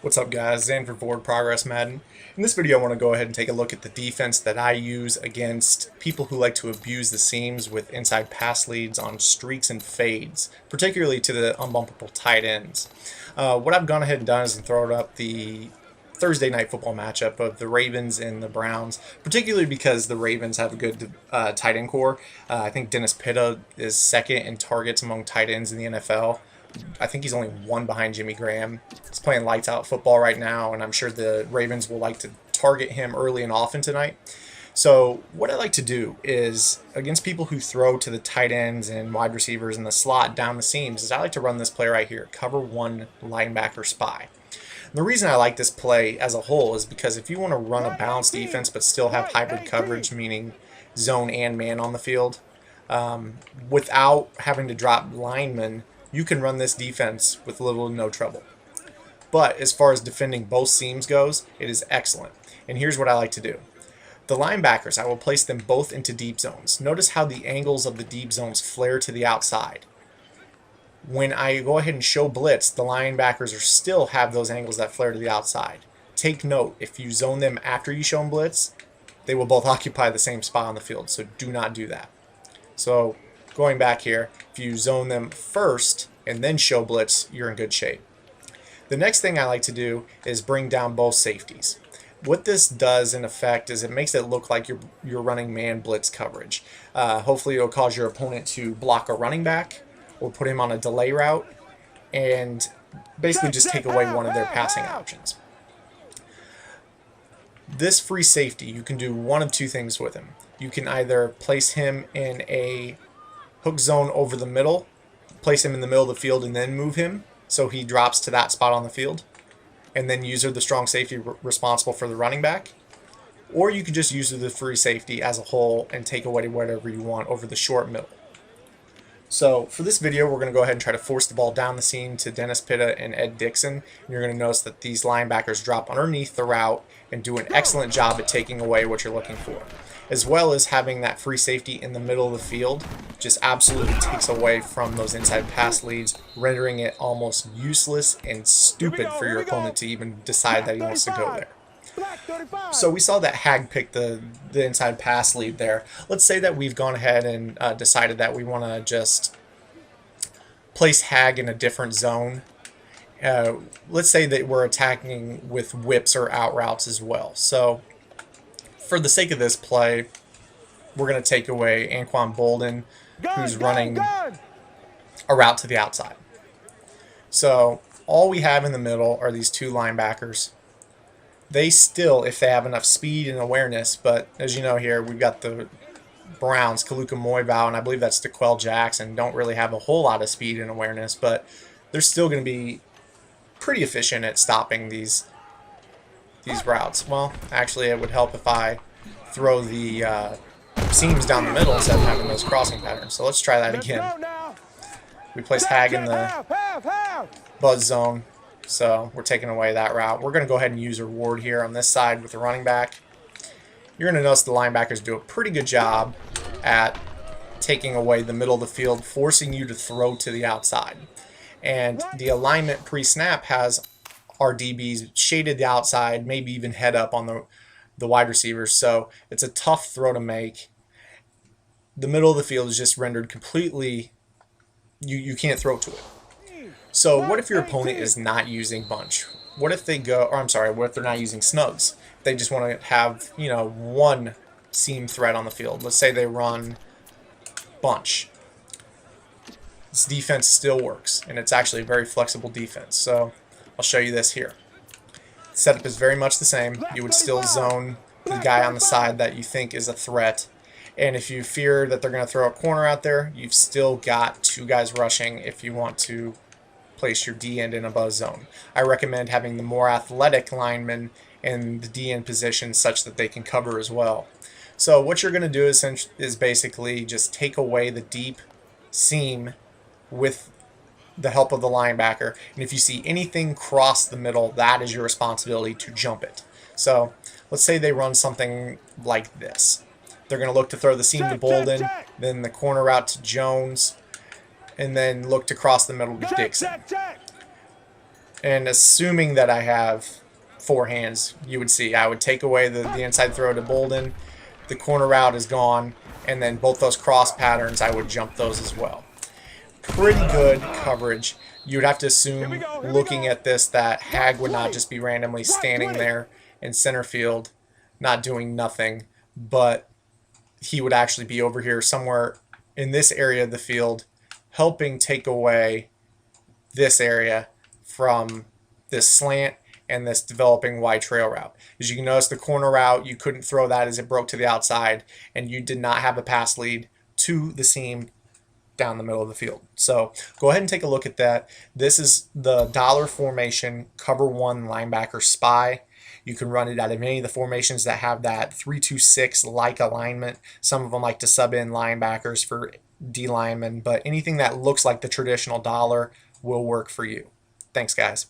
What's up guys, Xan Forward Progress Madden. In this video I want to go ahead and take a look at the defense that I use against people who like to abuse the seams with inside pass leads on streaks and fades, particularly to the unbumpable tight ends. What I've gone ahead and done is thrown up the Thursday night football matchup of the Ravens and the Browns, particularly because the Ravens have a good tight end core. I think Dennis Pitta is second in targets among tight ends in the NFL. I think he's only one behind Jimmy Graham. He's playing lights out football right now, and I'm sure the Ravens will like to target him early and often tonight. So what I like to do is, against people who throw to the tight ends and wide receivers in the slot down the seams, is I like to run this play right here, cover one linebacker spy. And the reason I like this play as a whole is because if you want to run a balanced defense but still have hybrid coverage, meaning zone and man on the field, without having to drop linemen, you can run this defense with little to no trouble. But as far as defending both seams goes, it is excellent. And here's what I like to do. The linebackers, I will place them both into deep zones. Notice how the angles of the deep zones flare to the outside. When I go ahead and show blitz, the linebackers still have those angles that flare to the outside. Take note, if you zone them after you show them blitz, they will both occupy the same spot on the field, so do not do that. So going back here, if you zone them first and then show blitz, you're in good shape. The next thing I like to do is bring down both safeties. What this does in effect is it makes it look like you're running man blitz coverage. Hopefully it'll cause your opponent to block a running back or put him on a delay route and basically just take away one of their passing options. This free safety, you can do one of two things with him. You can either place him in a hook zone over the middle, place him in the middle of the field and then move him so he drops to that spot on the field, and then use the strong safety responsible for the running back. Or you can just use the free safety as a whole and take away whatever you want over the short middle. So for this video, we're going to go ahead and try to force the ball down the seam to Dennis Pitta and Ed Dixon. And you're going to notice that these linebackers drop underneath the route and do an excellent job at taking away what you're looking for. As well as having that free safety in the middle of the field just absolutely takes away from those inside pass leads, rendering it almost useless and stupid for your opponent to even decide that he wants to go there. So we saw that Hag pick the inside pass lead there. Let's say that we've gone ahead and decided that we want to just place Hag in a different zone. Let's say that we're attacking with whips or out routes as well. So for the sake of this play, we're going to take away Anquan Bolden, who's running a route to the outside. So all we have in the middle are these two linebackers. They still, if they have enough speed and awareness, but as you know here, we've got the Browns, Kaluka Moivow, and I believe that's DeQuell Jackson, don't really have a whole lot of speed and awareness, but they're still going to be pretty efficient at stopping these routes. Well, actually, it would help if I throw the seams down the middle instead of having those crossing patterns. So let's try that again. We place Hag in the buzz zone. So we're taking away that route. We're going to go ahead and use a reward here on this side with the running back. You're going to notice the linebackers do a pretty good job at taking away the middle of the field, forcing you to throw to the outside. And the alignment pre-snap has our DBs shaded the outside, maybe even head up on the wide receivers. So it's a tough throw to make. The middle of the field is just rendered completely, you can't throw to it. So what if your opponent is not using bunch? What if they go, or I'm sorry, what if they're not using snugs? They just want to have, one seam threat on the field. Let's say they run bunch. This defense still works, and it's actually a very flexible defense. So I'll show you this here. The setup is very much the same. You would still zone the guy on the side that you think is a threat. And if you fear that they're going to throw a corner out there, you've still got two guys rushing if you want to place your D-end in a buzz zone. I recommend having the more athletic linemen in the D-end position such that they can cover as well. So what you're going to do is basically just take away the deep seam with the help of the linebacker. And if you see anything cross the middle, that is your responsibility to jump it. So let's say they run something like this. They're going to look to throw the seam to Bolden, then the corner route to Jones, and then look to cross the middle to Dixon. And assuming that I have four hands, you would see I would take away the inside throw to Bolden, the corner route is gone, and then both those cross patterns, I would jump those as well. Pretty good coverage. You would have to assume, looking at this, that Hag would not just be randomly standing there in center field, not doing nothing, but he would actually be over here somewhere in this area of the field, helping take away this area from this slant and this developing wide trail route. As you can notice, the corner route, you couldn't throw that as it broke to the outside, and you did not have a pass lead to the seam down the middle of the field. So go ahead and take a look at that. This is the dollar formation cover one linebacker spy. You can run it out of any of the formations that have that 3-2-6 like alignment. Some of them like to sub in linebackers for D linemen, but anything that looks like the traditional dollar will work for you. Thanks, guys.